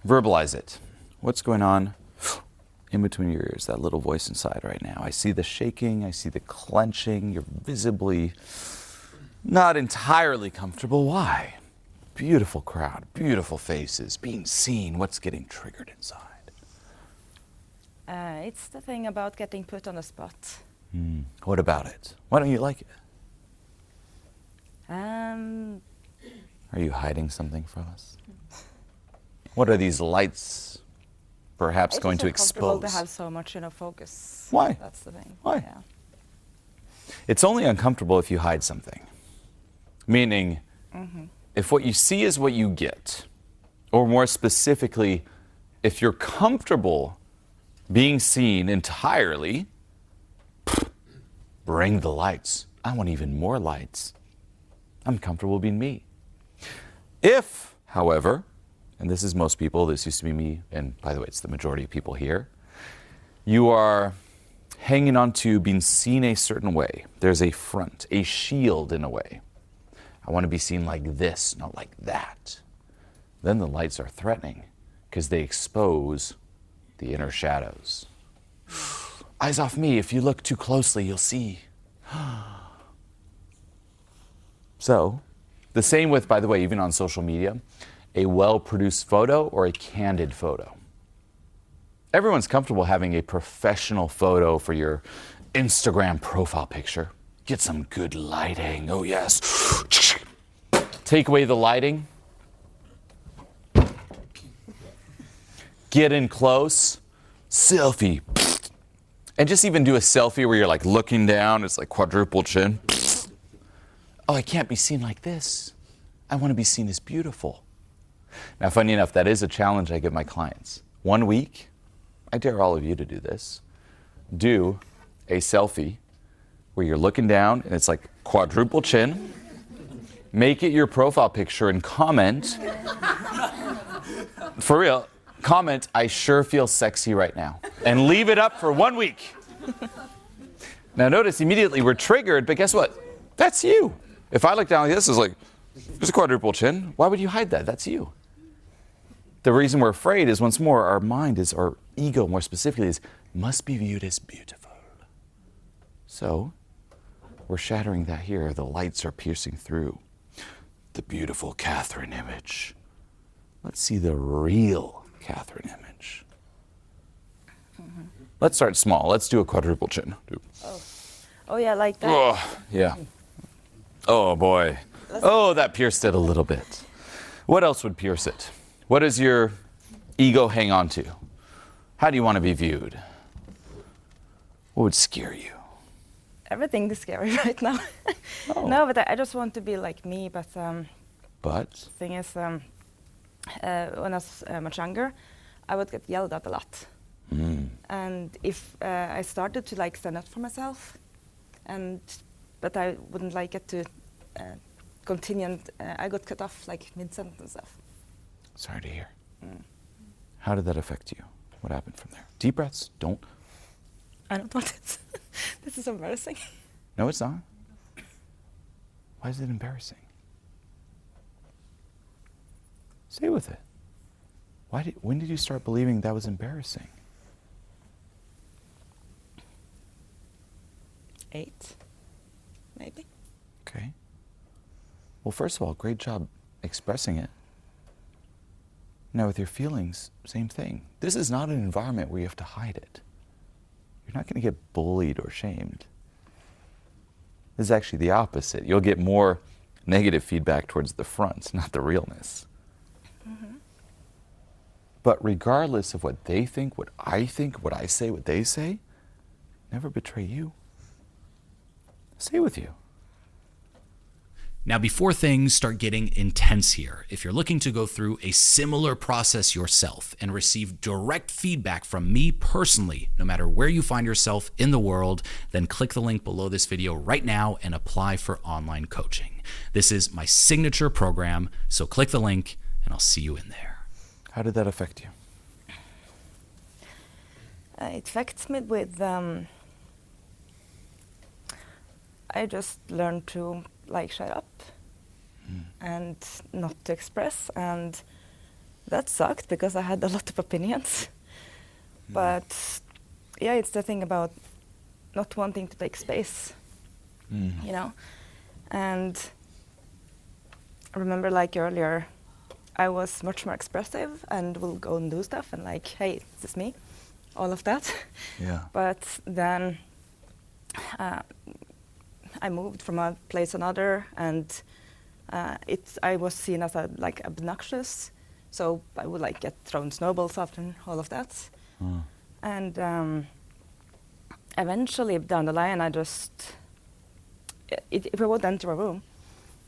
Verbalize it. What's going on in between your ears, that little voice inside right now? I see the shaking, I see the clenching. You're visibly not entirely comfortable. Why? Beautiful crowd, beautiful faces, being seen. What's getting triggered inside? It's the thing about getting put on the spot. What about it? Why don't you like it? Are you hiding something from us? What are these lights perhaps going to expose? It's uncomfortable to have so much focus. Why? That's the thing. Why? Yeah. It's only uncomfortable if you hide something. Meaning, if what you see is what you get, or more specifically, if you're comfortable being seen entirely, bring the lights. I want even more lights. I'm comfortable being me. If, however, and this is most people, this used to be me, and by the way, it's the majority of people here, you are hanging on to being seen a certain way. There's a front, a shield in a way. I want to be seen like this, not like that. Then the lights are threatening because they expose the inner shadows. Eyes off me. If you look too closely, you'll see. So, the same with, by the way, even on social media, a well-produced photo or a candid photo. Everyone's comfortable having a professional photo for your Instagram profile picture. Get some good lighting. Oh, yes. Take away the lighting. Get in close. Selfie. And just even do a selfie where you're like looking down. It's like quadruple chin. Oh, I can't be seen like this. I want to be seen as beautiful. Now, funny enough, that is a challenge I give my clients. 1 week, I dare all of you to do this. Do a selfie where you're looking down and it's like quadruple chin. Make it your profile picture and comment. For real, comment, I sure feel sexy right now. And leave it up for 1 week. Now notice immediately we're triggered, but guess what? That's you. If I look down like this, it's like, there's a quadruple chin. Why would you hide that? That's you. The reason we're afraid is, once more, our mind is, our ego more specifically, is must be viewed as beautiful. So, we're shattering that here. The lights are piercing through the beautiful Catherine image. Let's see the real Catherine image. Let's start small. Let's do a quadruple chin. Oh yeah, like that. Oh, yeah. Oh boy. Oh, that pierced it a little bit. What else would pierce it? What does your ego hang on to? How do you want to be viewed? What would scare you? Everything is scary right now. Oh. No, but I just want to be like me. But But? the thing is, when I was much younger, I would get yelled at a lot. And if I started to like stand up for myself, but I wouldn't like it to continue, and I got cut off like mid-sentence stuff. Sorry to hear. How did that affect you? What happened from there? Deep breaths. Don't. I don't want it. This is embarrassing. No, it's not. Why is it embarrassing? Stay with it. When did you start believing that was embarrassing? 8, maybe. Okay. Well, first of all, great job expressing it. Now, with your feelings, same thing. This is not an environment where you have to hide it. You're not going to get bullied or shamed. This is actually the opposite. You'll get more negative feedback towards the front, not the realness. But regardless of what they think, what I say, what they say, never betray you. Stay with you. Now, before things start getting intense here, if you're looking to go through a similar process yourself and receive direct feedback from me personally, no matter where you find yourself in the world, then click the link below this video right now and apply for online coaching. This is my signature program, so click the link and I'll see you in there. How did that affect you? It affects me with, I just learned to like shut up and not to express, and that sucked because I had a lot of opinions. But yeah, it's the thing about not wanting to take space, you know. And I remember, like earlier, I was much more expressive and will go and do stuff and like, hey, this is me, all of that. Yeah. But then I moved from a place to another, and I was seen as like obnoxious, so I would like get thrown snowballs after and all of that. And eventually down the line, I just, if I would enter a room,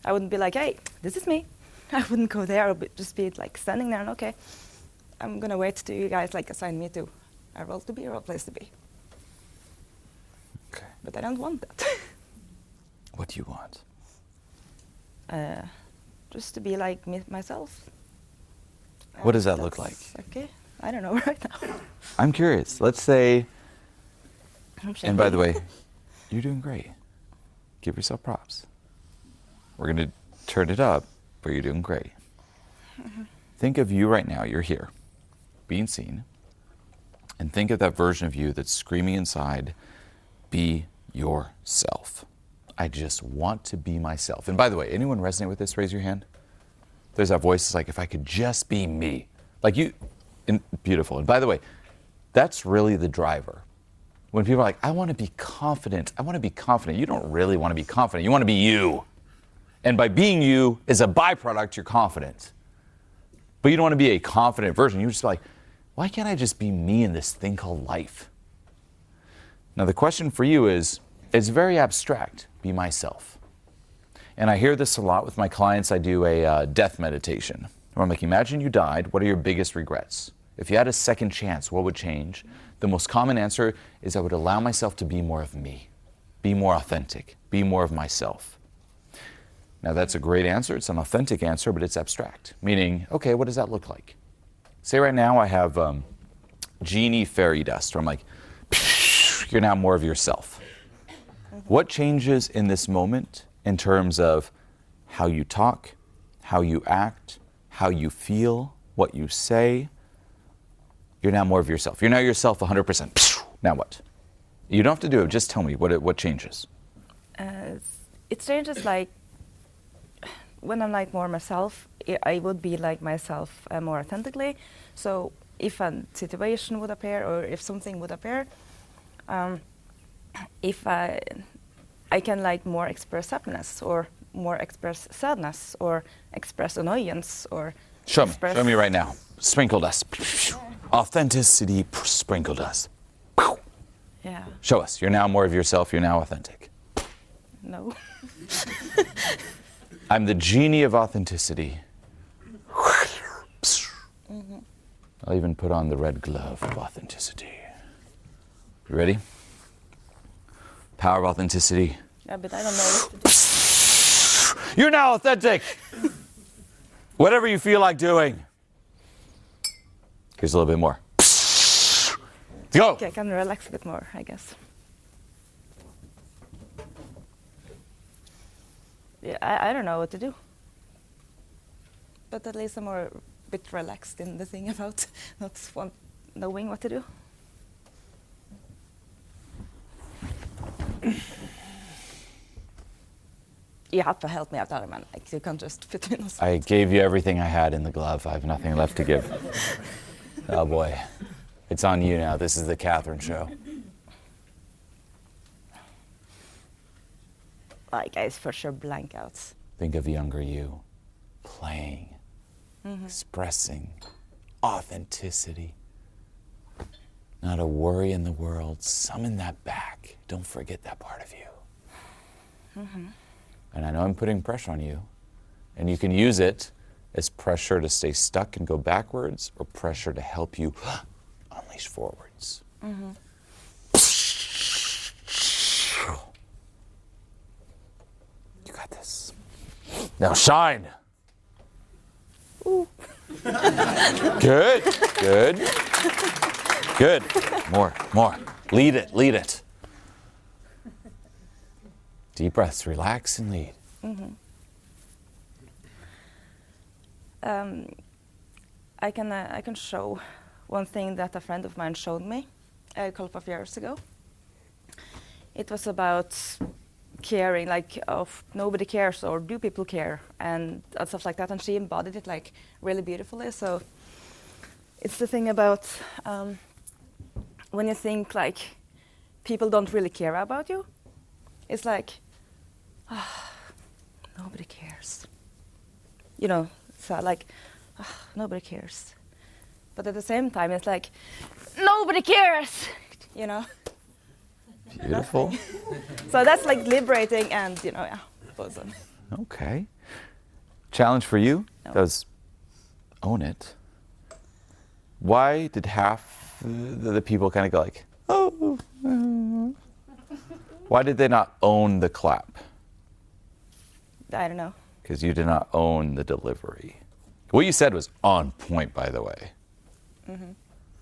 I wouldn't be like, hey, this is me. I wouldn't go there. I would just be like standing there and, okay, I'm going to wait till you guys like assign me to a role to be or a place to be. Okay. But I don't want that. What do you want? Just to be like myself. What does that look like? Okay, I don't know right now. I'm curious. Let's say, I'm and by shaking. the way, you're doing great. Give yourself props. We're going to turn it up, but you're doing great. Think of you right now. You're here, being seen. And think of that version of you that's screaming inside, be yourself. I just want to be myself. And by the way, anyone resonate with this? Raise your hand. There's that voice that's like, if I could just be me. Like you, beautiful. And by the way, that's really the driver. When people are like, I want to be confident. I want to be confident. You don't really want to be confident. You want to be you. And by being you is a byproduct, you're confident. But you don't want to be a confident version. You're just like, why can't I just be me in this thing called life? Now the question for you is, it's very abstract, be myself. And I hear this a lot with my clients. I do a death meditation where I'm like, imagine you died, what are your biggest regrets? If you had a second chance, what would change? The most common answer is I would allow myself to be more of me, be more authentic, be more of myself. Now that's a great answer, it's an authentic answer, but it's abstract. Meaning, okay, what does that look like? Say right now I have genie fairy dust, where I'm like, you're now more of yourself. What changes in this moment in terms of how you talk, how you act, how you feel, what you say? You're now more of yourself. You're now yourself 100%. Now what? You don't have to do it, just tell me what changes. It changes like, when I'm like more myself, I would be like myself more authentically. So if a situation would appear or if something would appear, if I can like more express happiness or more express sadness or express annoyance or Show me right now. Sprinkle dust. Authenticity sprinkle dust. Yeah. Show us. You're now more of yourself. You're now authentic. No. I'm the genie of authenticity. I'll even put on the red glove of authenticity. You ready? Power of authenticity. Yeah, but I don't know what to do. You're now authentic. Whatever you feel like doing. Here's a little bit more. Go. Okay, I can relax a bit more, I guess. Yeah, I don't know what to do. But at least I'm more a bit relaxed in the thing about not knowing what to do. You have to help me out, man. Like, you can't just put me in a spot. I gave you everything I had in the glove. I have nothing left to give. Oh boy. It's on you now. This is the Catherine show. Like, I for sure blank out. Think of younger you. Playing. Expressing. Authenticity. Not a worry in the world. Summon that back. Don't forget that part of you. And I know I'm putting pressure on you. And you can use it as pressure to stay stuck and go backwards, or pressure to help you unleash forwards. You got this. Now shine. Ooh. Good, good, good. More. Lead it. Deep breaths, relax and lead. I can show one thing that a friend of mine showed me a couple of years ago. It was about caring, like, of nobody cares, or do people care, and stuff like that. And she embodied it like really beautifully. So it's the thing about when you think like people don't really care about you, it's like, nobody cares. You know, so like, nobody cares. But at the same time, it's like, nobody cares, you know. Beautiful. So that's like liberating and, you know, yeah, awesome. Okay. Challenge for you does own it. Why did half the people kind of go like, oh? Why did they not own the clap? I don't know. Because you did not own the delivery. What you said was on point, by the way. Mm-hmm.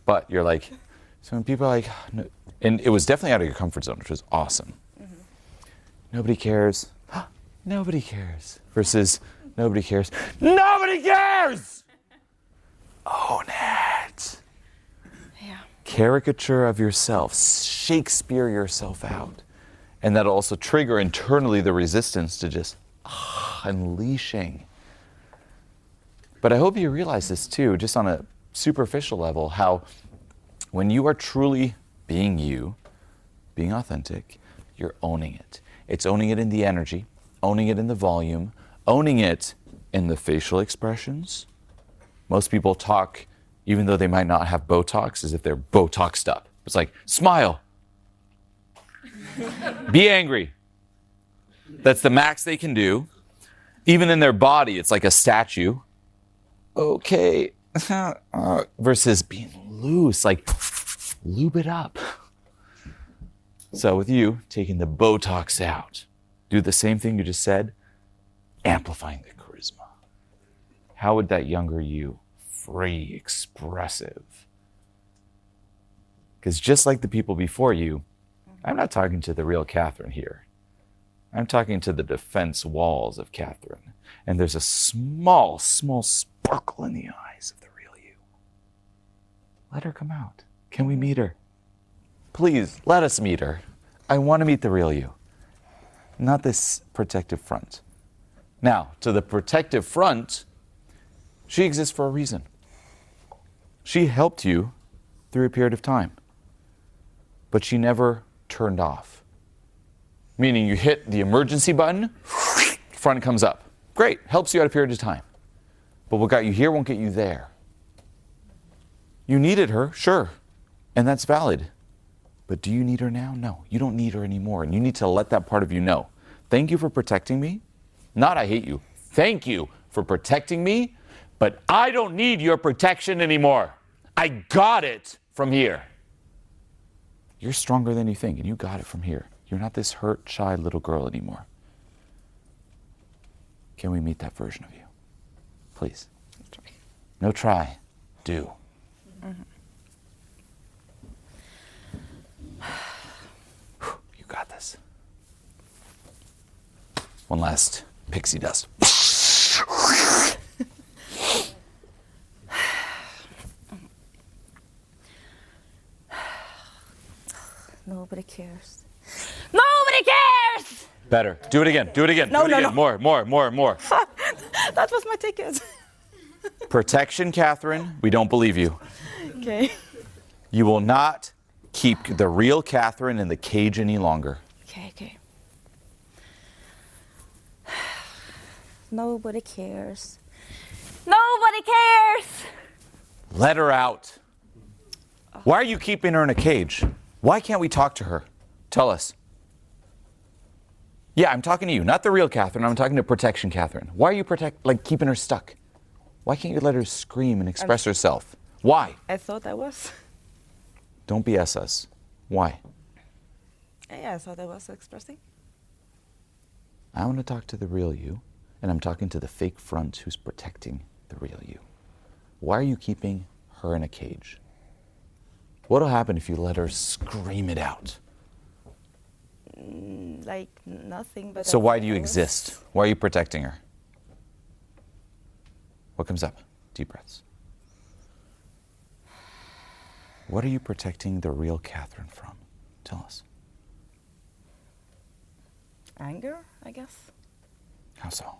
But you're like, so when people are like, no, and it was definitely out of your comfort zone, which was awesome. Mm-hmm. Nobody cares. Nobody cares. Versus nobody cares. Nobody cares! Own it. Yeah. Caricature of yourself. Shakespeare yourself out. And that'll also trigger internally the resistance to just unleashing. But I hope you realize this too, just on a superficial level, how when you are truly being you, being authentic, you're owning it. It's owning it in the energy, owning it in the volume, owning it in the facial expressions. Most people talk, even though they might not have Botox, as if they're Botoxed up. It's like, smile. Be angry. That's the max they can do. Even in their body, it's like a statue. Okay. Versus being loose, like lube it up. So with you, taking the Botox out, do the same thing you just said, amplifying the charisma. How would that younger you, free, expressive? Because just like the people before you, I'm not talking to the real Catherine here. I'm talking to the defense walls of Catherine. And there's a small, small sparkle in the eyes of the real you. Let her come out. Can we meet her? Please, let us meet her. I want to meet the real you. Not this protective front. Now, to the protective front, she exists for a reason. She helped you through a period of time. But she never turned off. Meaning you hit the emergency button, front comes up. Great, helps you out a period of time. But what got you here won't get you there. You needed her, sure, and that's valid. But do you need her now? No, you don't need her anymore, and you need to let that part of you know. Thank you for protecting me. Not I hate you. Thank you for protecting me, but I don't need your protection anymore. I got it from here. You're stronger than you think, and you got it from here. You're not this hurt, shy little girl anymore. Can we meet that version of you? Please. No try. Do. Mm-hmm. You got this. One last pixie dust. Nobody cares. Nobody cares! Better. Do it again. Do it again. No, do it no, again. no. More. That was my ticket. Protection, Catherine. We don't believe you. Okay. You will not keep the real Catherine in the cage any longer. Okay. Nobody cares. Nobody cares! Let her out. Why are you keeping her in a cage? Why can't we talk to her? Tell us. Yeah, I'm talking to you, not the real Catherine. I'm talking to protection Catherine. Why are you keeping her stuck? Why can't you let her scream and express herself? Why? I thought I was. Don't BS us. Why? Yeah, I thought I was expressing. I want to talk to the real you, and I'm talking to the fake front who's protecting the real you. Why are you keeping her in a cage? What'll happen if you let her scream it out? Like nothing, but... So why do you exist? Why are you protecting her? What comes up? Deep breaths. What are you protecting the real Catherine from? Tell us. Anger, I guess. How so?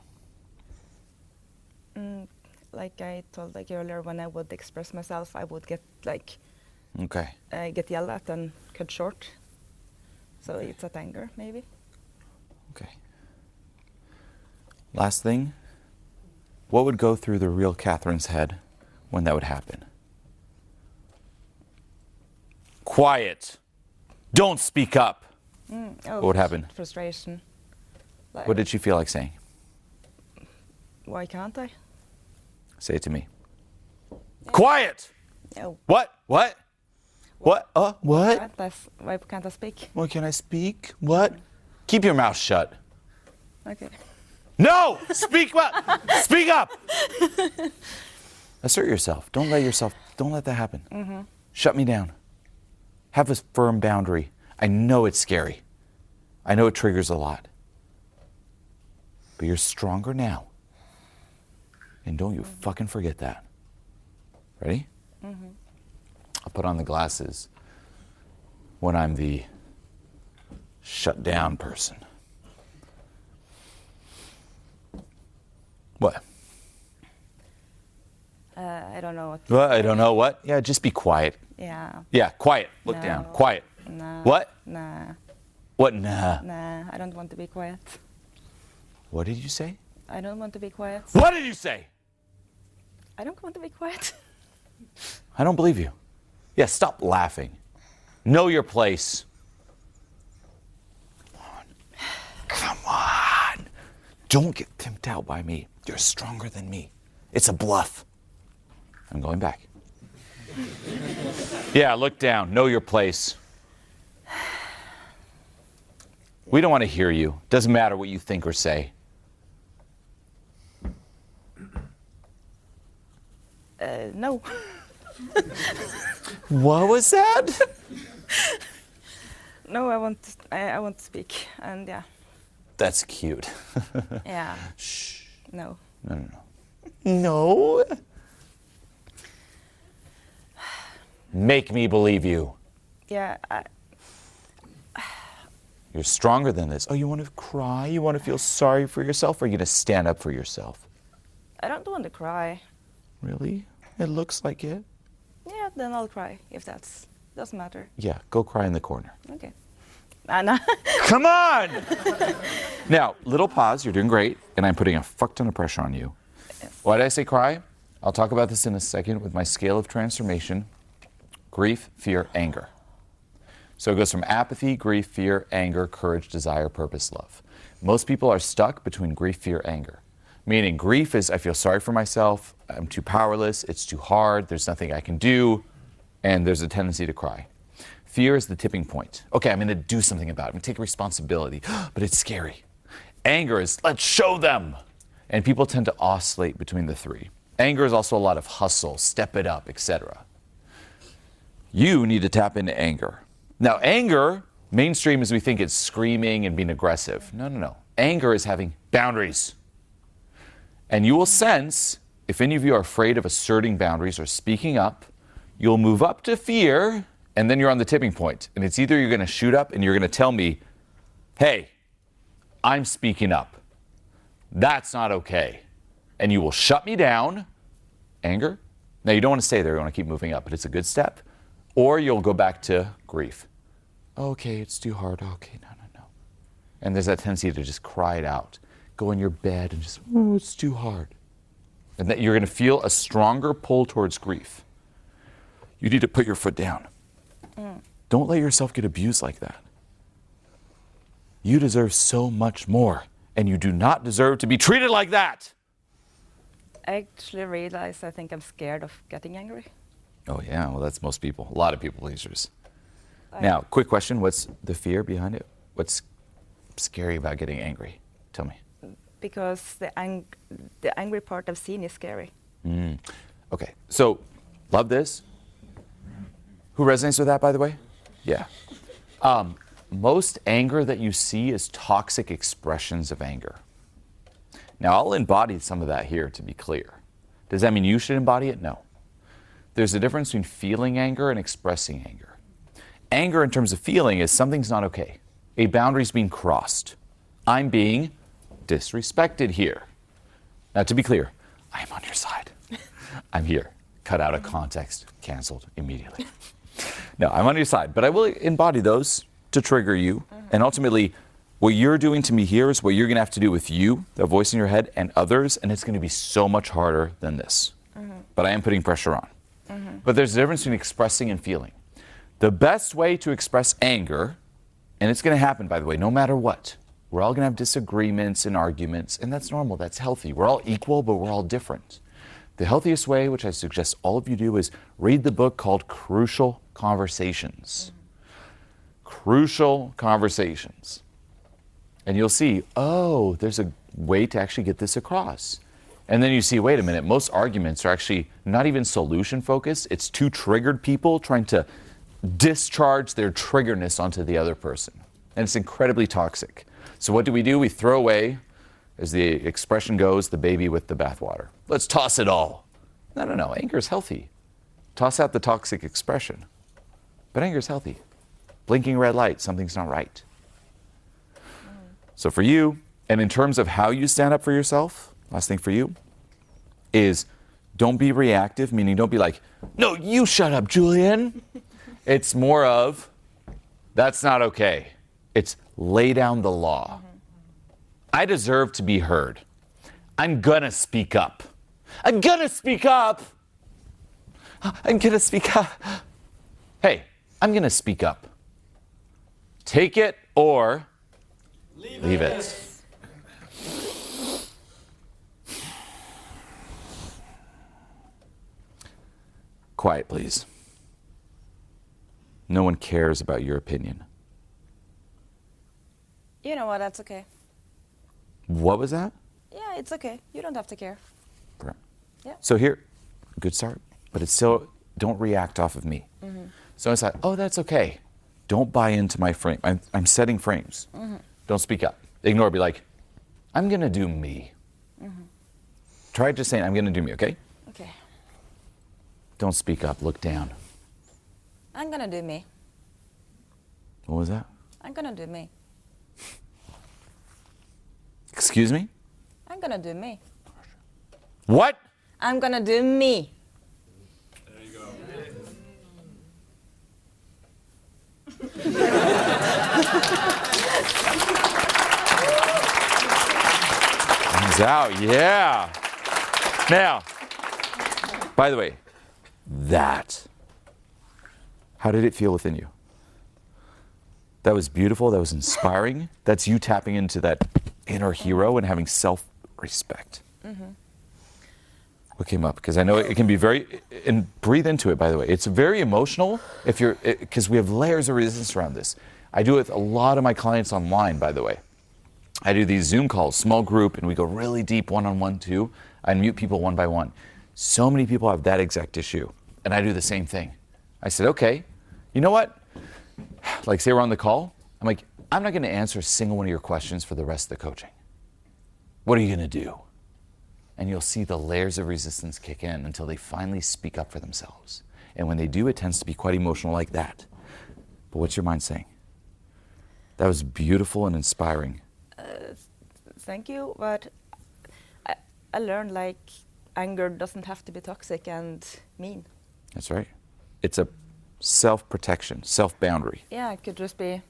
Like I told earlier, when I would express myself, I would get Okay. get yelled at and cut short. So it's that anger, maybe. Okay. Last thing. What would go through the real Catherine's head when that would happen? Quiet. Don't speak up. Oh, What would happen? Frustration. Like, What did she feel like saying? why can't I? Say it to me. Quiet! Oh, What? What? What? What? why can't I speak? Well, can I speak? What? Keep your mouth shut. Okay. No! Speak up! Speak up! Assert yourself. Don't let that happen. Shut me down. Have a firm boundary. I know it's scary. I know it triggers a lot. But you're stronger now. And don't you fucking forget that. Ready? I'll put on the glasses when I'm the shut down person. What? I don't know what. What? I don't know what? Yeah, just be quiet. Yeah. Yeah, quiet. Look No. down. Quiet. Nah. What? Nah. What? Nah. Nah. I don't want to be quiet. What did you say? I don't want to be quiet. What did you say? I don't want to be quiet. I don't believe you. Yeah, stop laughing. Know your place. Come on. Come on. Don't get pimped out by me. You're stronger than me. It's a bluff. I'm going back. Yeah, look down. Know your place. We don't want to hear you. Doesn't matter what you think or say. No. What was that? No, I want to speak, and yeah. That's cute. Yeah. Shh. No. No. No. Make me believe you. Yeah. You're stronger than this. Oh, you want to cry? You want to feel sorry for yourself? Or are you going to stand up for yourself? I don't want to cry. Really? It looks like it. Yeah, then I'll cry if doesn't matter. Yeah, go cry in the corner. Okay. No. Come on! Now, little pause. You're doing great. And I'm putting a fuck ton of pressure on you. Yes. Why did I say cry? I'll talk about this in a second with my scale of transformation. Grief, fear, anger. So it goes from apathy, grief, fear, anger, courage, desire, purpose, love. Most people are stuck between grief, fear, anger. Meaning grief is I feel sorry for myself, I'm too powerless, it's too hard, there's nothing I can do, and there's a tendency to cry. Fear is the tipping point. Okay, I'm gonna do something about it, I'm gonna take responsibility, but it's scary. Anger is let's show them. And people tend to oscillate between the three. Anger is also a lot of hustle, step it up, etc. You need to tap into anger. Now, anger, mainstream as we think it's screaming and being aggressive. No. Anger is having boundaries. And you will sense, if any of you are afraid of asserting boundaries or speaking up, you'll move up to fear, and then you're on the tipping point. And it's either you're going to shoot up and you're going to tell me, hey, I'm speaking up. That's not okay. And you will shut me down, anger. Now, you don't want to stay there. You want to keep moving up, but it's a good step. Or you'll go back to grief. Okay, it's too hard. Okay, no. And there's that tendency to just cry it out. Go in your bed and just, oh, it's too hard. And that you're going to feel a stronger pull towards grief. You need to put your foot down. Don't let yourself get abused like that. You deserve so much more, and you do not deserve to be treated like that. I actually realized I think I'm scared of getting angry. Oh yeah, well that's most people. A lot of people pleasers. Now, quick question, what's the fear behind it? What's scary about getting angry? Tell me. Because the angry part I've seen is scary. Okay, so love this. Who resonates with that, by the way? Yeah. Most anger that you see is toxic expressions of anger. Now, I'll embody some of that here to be clear. Does that mean you should embody it? No. there's a difference between feeling anger and expressing anger. Anger in terms of feeling is something's not okay. A boundary's being crossed. I'm being disrespected here. Now, to be clear, I'm on your side. I'm here. Cut out of context. Canceled immediately. No, I'm on your side. But I will embody those to trigger you. And ultimately, what you're doing to me here is what you're going to have to do with you, the voice in your head, and others. And it's going to be so much harder than this. But I am putting pressure on. But there's a difference between expressing and feeling. The best way to express anger, and it's going to happen, by the way, no matter what. We're all going to have disagreements and arguments, and that's normal. That's healthy. We're all equal, but we're all different. The healthiest way, which I suggest all of you do, is read the book called Crucial Conversations. Crucial Conversations. And you'll see, oh, there's a way to actually get this across. And then you see, wait a minute, most arguments are actually not even solution focused. It's two triggered people trying to discharge their triggerness onto the other person. And it's incredibly toxic. So what do? We throw away, as the expression goes, the baby with the bathwater. Let's toss it all. No. Anger is healthy. Toss out the toxic expression. But anger is healthy. Blinking red light, something's not right. So for you, and in terms of how you stand up for yourself, last thing for you, is don't be reactive, meaning don't be like, no, you shut up, Julien. It's more of, that's not okay. It's lay down the law. I deserve to be heard. I'm gonna speak up. I'm gonna speak up. I'm gonna speak up. Hey, I'm gonna speak up. Take it or leave it. Quiet, please. No one cares about your opinion. You know what? That's okay. What was that? Yeah, it's okay. You don't have to care. Right. Yeah. So here, good start, but it's still, don't react off of me. So I thought, oh, that's okay. Don't buy into my frame. I'm setting frames. Don't speak up. Ignore, be like, I'm gonna do me. Try just saying, I'm gonna do me, okay? Okay. Don't speak up, look down. I'm gonna do me. What was that? I'm gonna do me. Excuse me? I'm gonna do me. What? I'm gonna do me. There you go. Comes out, yeah. Now, by the way, how did it feel within you? That was beautiful, that was inspiring. That's you tapping into that inner hero and having self-respect. What came up? Because I know it can be very, and breathe into it, by the way. It's very emotional because we have layers of resistance around this. I do it with a lot of my clients online, by the way. I do these Zoom calls, small group, and we go really deep one-on-one too. I mute people one by one. So many people have that exact issue, and I do the same thing. I said, okay, you know what? Like say we're on the call, I'm like, I'm not gonna answer a single one of your questions for the rest of the coaching. What are you gonna do? And you'll see the layers of resistance kick in until they finally speak up for themselves. And when they do, it tends to be quite emotional like that. But what's your mind saying? That was beautiful and inspiring. Thank you, but I learned like anger doesn't have to be toxic and mean. That's right. It's a self-protection, self-boundary. Yeah, it could just be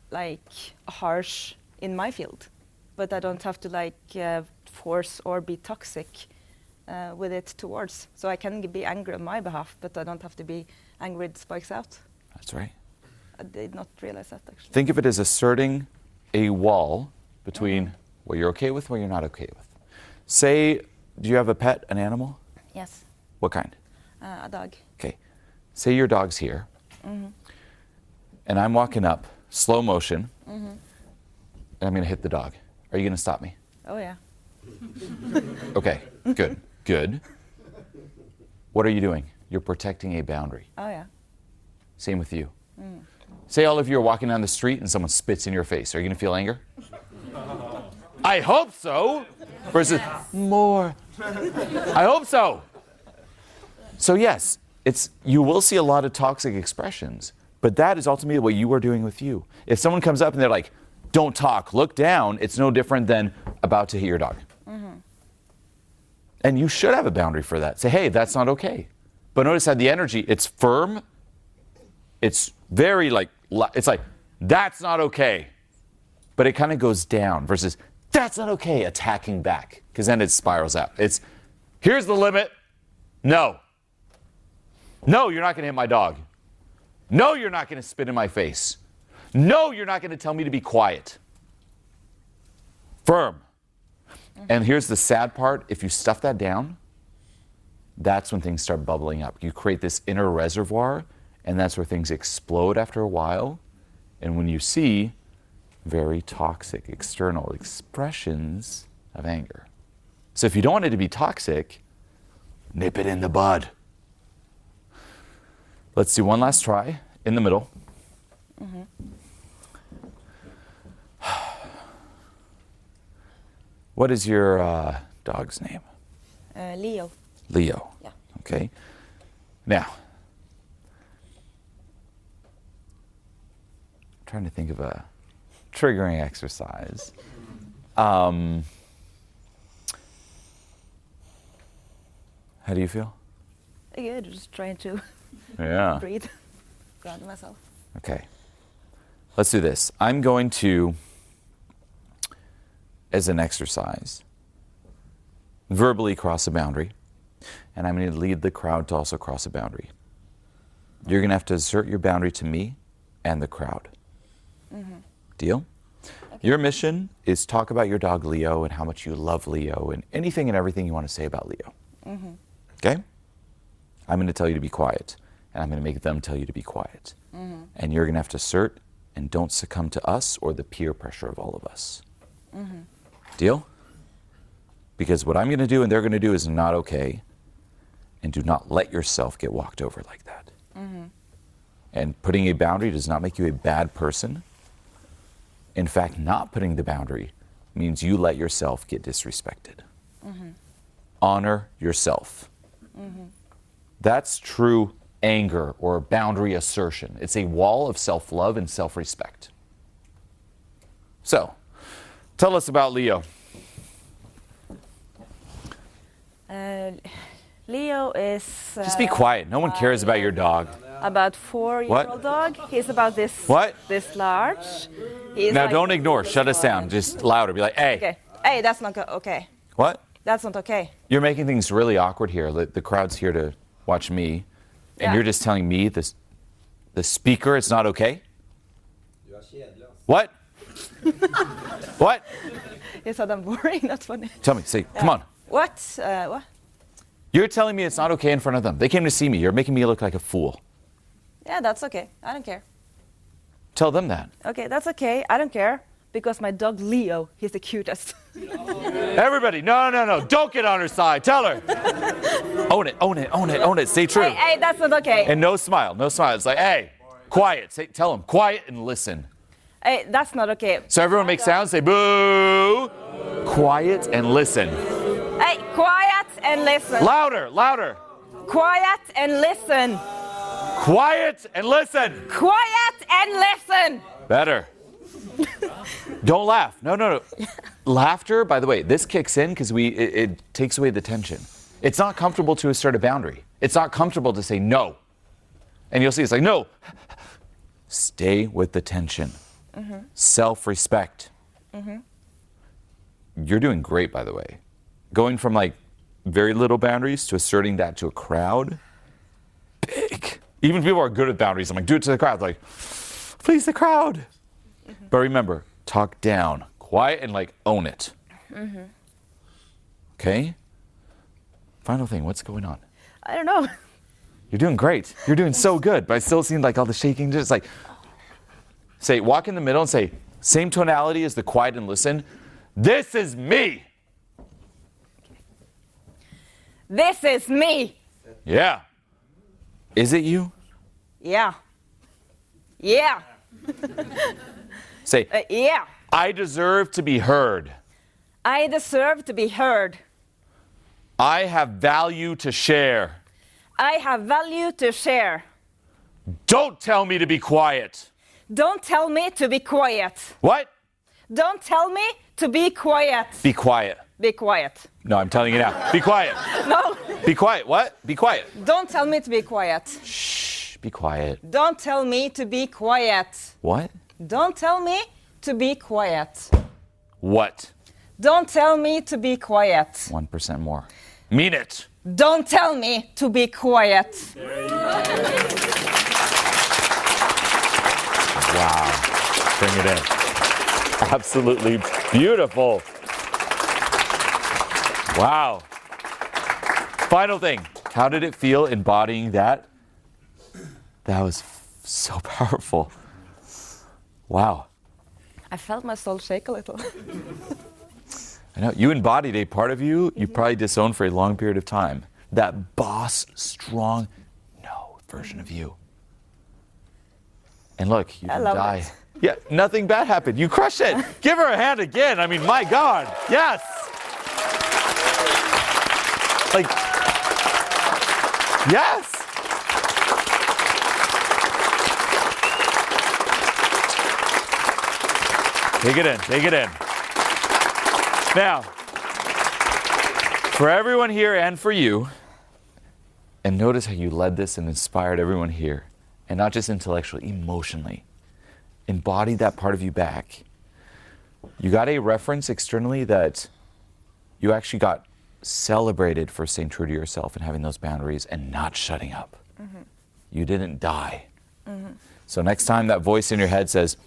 like harsh in my field, but I don't have to like force or be toxic with it towards. So I can be angry on my behalf, but I don't have to be angry it spikes out. That's right. I did not realize that actually. Think of it as asserting a wall between what you're okay with, what you're not okay with. Say, do you have a pet, an animal? Yes, What kind? a dog. Okay. Say your dog's here, and I'm walking up, slow motion, and I'm gonna hit the dog. Are you gonna stop me? Oh yeah. Okay, good. What are you doing? You're protecting a boundary. Oh yeah. Same with you. Say all of you are walking down the street and someone spits in your face. Are you gonna feel anger? I hope so. Versus more. I hope so. So yes, you will see a lot of toxic expressions, but that is ultimately what you are doing with you. If someone comes up and they're like, don't talk, look down, it's no different than about to hit your dog. And you should have a boundary for that. Say, hey, that's not okay. But notice how the energy, it's firm. It's very it's like, that's not okay. But it kind of goes down versus, that's not okay, attacking back. Because then it spirals out. It's, here's the limit. No. No, you're not going to hit my dog. No, you're not going to spit in my face. No, you're not going to tell me to be quiet. Firm. And here's the sad part. If you stuff that down, that's when things start bubbling up. You create this inner reservoir, and that's where things explode after a while. And when you see very toxic external expressions of anger. So if you don't want it to be toxic, nip it in the bud. Let's do one last try in the middle. What is your dog's name? Leo. Leo. Yeah. Okay. Now, I'm trying to think of a triggering exercise. How do you feel? Good, just trying to Yeah. breathe, ground myself. Okay. Let's do this. I'm going to, as an exercise, verbally cross a boundary, and I'm going to lead the crowd to also cross a boundary. You're going to have to assert your boundary to me and the crowd. Deal? Okay. Your mission is talk about your dog Leo and how much you love Leo and anything and everything you want to say about Leo. Okay? I'm going to tell you to be quiet, and I'm going to make them tell you to be quiet. And you're going to have to assert and don't succumb to us or the peer pressure of all of us. Deal? Because what I'm going to do and they're going to do is not okay, and do not let yourself get walked over like that. And putting a boundary does not make you a bad person. In fact, not putting the boundary means you let yourself get disrespected. Honor yourself. That's true anger or boundary assertion. It's a wall of self-love and self-respect. So, tell us about Leo. Leo is... Just be quiet. No one cares about your dog. About 4-year-old dog. He's about this this large. He's Now like don't ignore. this Shut us down. large. Just louder. Be like, hey. Okay. Hey, that's not okay. What? That's not okay. You're making things really awkward here. The crowd's here to watch me. And Yeah. you're just telling me, the speaker, it's not okay? What? What? He said I'm boring. That's funny. Tell me. Say, come on. What? What? You're telling me it's not okay in front of them. They came to see me. You're making me look like a fool. Yeah, that's okay. I don't care. Tell them that. Okay, that's okay. I don't care. Because my dog Leo, he's the cutest. Everybody, no. Don't get on her side. Tell her. Own it. Stay true. Hey, that's not okay. And no smile. It's like, hey, quiet. Tell them, quiet and listen. Hey, that's not okay. So everyone make sounds, say boo. Quiet and listen. Hey, quiet and listen. Louder. Quiet and listen. Quiet and listen. Quiet and listen. Better. Don't laugh. No. Laughter, by the way, this kicks in because it takes away the tension. It's not comfortable to assert a boundary. It's not comfortable to say no. And you'll see it's like, no. Stay with the tension. Self-respect. You're doing great, by the way. Going from like very little boundaries to asserting that to a crowd, big. Even people are good at boundaries. I'm like, do it to the crowd. Like, please the crowd. But remember, talk down, quiet, and like own it. Okay? Final thing, what's going on? I don't know. You're doing great. You're doing so good, but I still seem like all the shaking. Just like, say, walk in the middle and say, same tonality as the quiet and listen. This is me. This is me. Yeah. Is it you? Yeah. Yeah. Say, Yeah. I deserve to be heard. I deserve to be heard. I have value to share. I have value to share. Don't tell me to be quiet. Don't tell me to be quiet. What? Don't tell me to be quiet. Be quiet. Be quiet. No, I'm telling you now. Be quiet. No. Be quiet. What? Be quiet. Don't tell me to be quiet. Shh. Be quiet. Don't tell me to be quiet. What? Don't tell me to be quiet. What? Don't tell me to be quiet. 1% more. Mean it. Don't tell me to be quiet. Wow. Bring it in. Absolutely beautiful. Wow. Final thing. How did it feel embodying that? That was so powerful. Wow. I felt my soul shake a little. I know. You embodied a part of you probably disowned for a long period of time. That boss, strong, no version of you. And look, you didn't die. It. Yeah, nothing bad happened. You crushed it. Give her a hand again. I mean, my God. Yes. Like, yes. Take it in. Take it in. Now, for everyone here and for you, and notice how you led this and inspired everyone here, and not just intellectually, emotionally. Embody that part of you back. You got a reference externally that you actually got celebrated for staying true to yourself and having those boundaries and not shutting up. Mm-hmm. You didn't die. Mm-hmm. So next time that voice in your head says,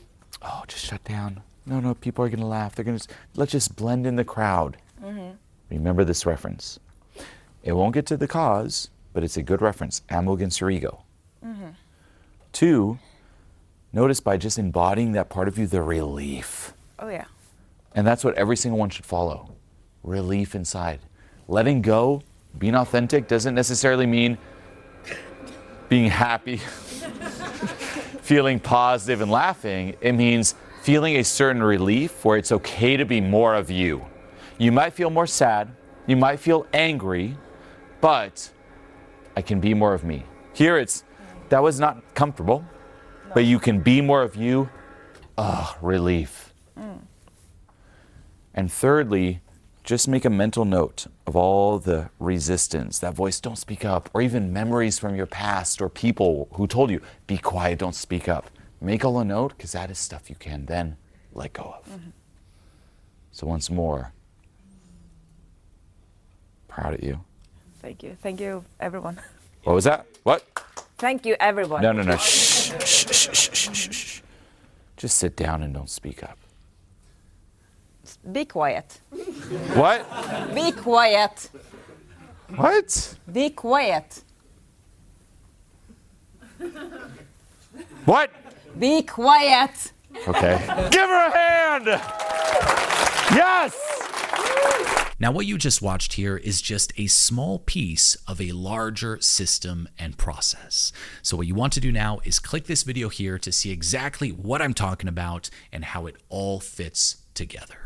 oh, just shut down. No, people are going to laugh. Let's just blend in the crowd. Mm-hmm. Remember this reference. It won't get to the cause, but it's a good reference. Ammo against your ego. Mm-hmm. 2, notice by just embodying that part of you, the relief. Oh, yeah. And that's what every single one should follow. Relief inside. Letting go, being authentic doesn't necessarily mean being happy, feeling positive and laughing. It means feeling a certain relief where it's okay to be more of you. You might feel more sad, you might feel angry, but I can be more of me. Here that was not comfortable, but you can be more of you. Relief. And thirdly, just make a mental note of all the resistance, that voice, don't speak up, or even memories from your past or people who told you, be quiet, don't speak up. Make all a note, because that is stuff you can then let go of. Mm-hmm. So once more, proud of you. Thank you. Thank you, everyone. What was that? What? Thank you, everyone. No. Shh. Just sit down and don't speak up. Be quiet. What? Be quiet. What? Be quiet. What? Be quiet. Okay. Give her a hand! Yes! Now, what you just watched here is just a small piece of a larger system and process. So what you want to do now is click this video here to see exactly what I'm talking about and how it all fits together.